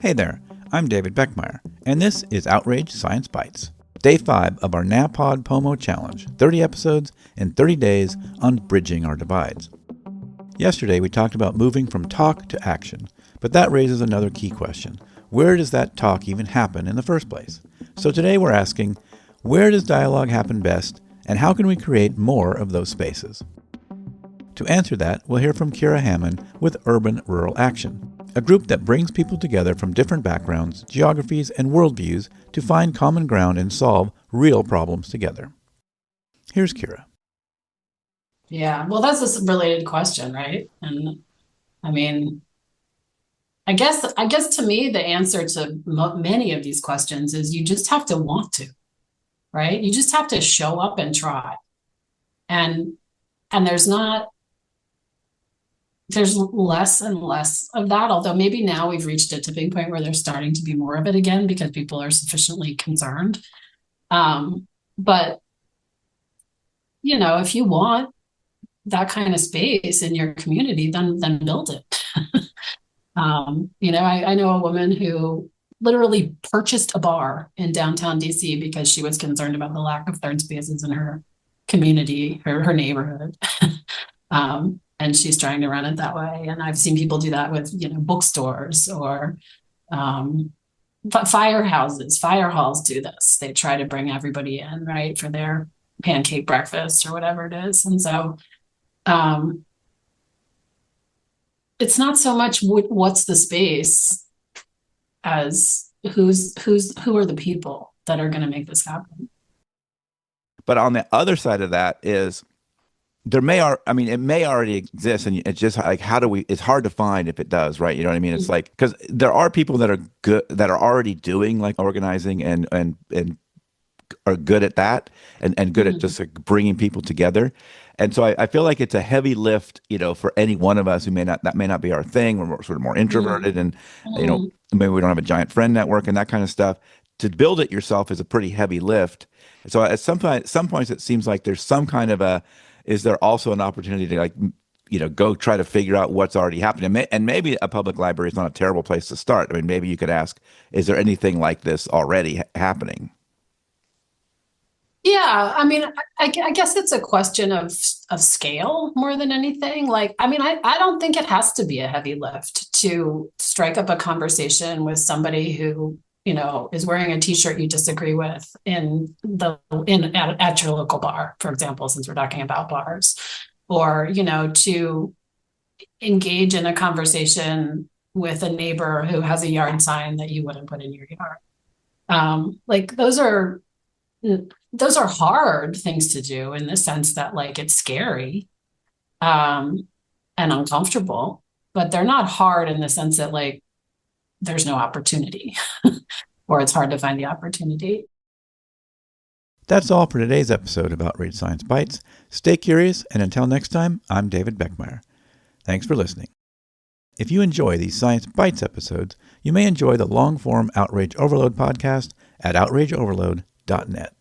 Hey there, I'm David Beckmeyer, and this is Outrage Science Bites, Day 5 of our NaPodPoMo Challenge, 30 episodes in 30 days on bridging our divides. Yesterday we talked about moving from talk to action, but that raises another key question. Where does that talk even happen in the first place? So today we're asking, where does dialogue happen best, and how can we create more of those spaces? To answer that, we'll hear from Hamman with Urban Rural Action, a group that brings people together from different backgrounds, geographies, and worldviews to find common ground and solve real problems together. Here's Kira. Yeah, well, that's a related question, right? And I mean, I guess to me, the answer to many of these questions is you just have to want to, right? You just have to show up and try. And there's less and less of that, although maybe now we've reached a tipping point where there's starting to be more of it again because people are sufficiently concerned. But if you want that kind of space in your community, then build it. I know a woman who literally purchased a bar in downtown DC because she was concerned about the lack of third spaces in her community, her neighborhood. And she's trying to run it that way. And I've seen people do that with, bookstores or firehouses. Fire halls do this. They try to bring everybody in, right, for their pancake breakfast or whatever it is. And so it's not so much what's the space as who are the people that are going to make this happen. But on the other side of that is it may already exist, and it's just like, it's hard to find if it does, right? You know what I mean? It's like, because there are people that are good, that are already doing like organizing and are good at that and good at just like bringing people together. And so I feel like it's a heavy lift, for any one of us that may not be our thing. We're sort of more introverted and, maybe we don't have a giant friend network and that kind of stuff. To build it yourself is a pretty heavy lift. So at some points it seems like there's some kind of is there also an opportunity to go try to figure out what's already happening? And maybe a public library is not a terrible place to start. I mean, maybe you could ask, is there anything like this already happening? Yeah, I mean, I guess it's a question of scale more than anything. Like, I mean, I don't think it has to be a heavy lift to strike up a conversation with somebody who, is wearing a t-shirt you disagree with at your local bar, for example, since we're talking about bars, or, to engage in a conversation with a neighbor who has a yard sign that you wouldn't put in your yard. Like those are hard things to do in the sense that like it's scary and uncomfortable, but they're not hard in the sense that like there's no opportunity or it's hard to find the opportunity. That's all for today's episode of Outrage Science Bites. Stay curious, and until next time, I'm David Beckmeyer. Thanks for listening. If you enjoy these Science Bites episodes, you may enjoy the long-form Outrage Overload podcast at outrageoverload.net.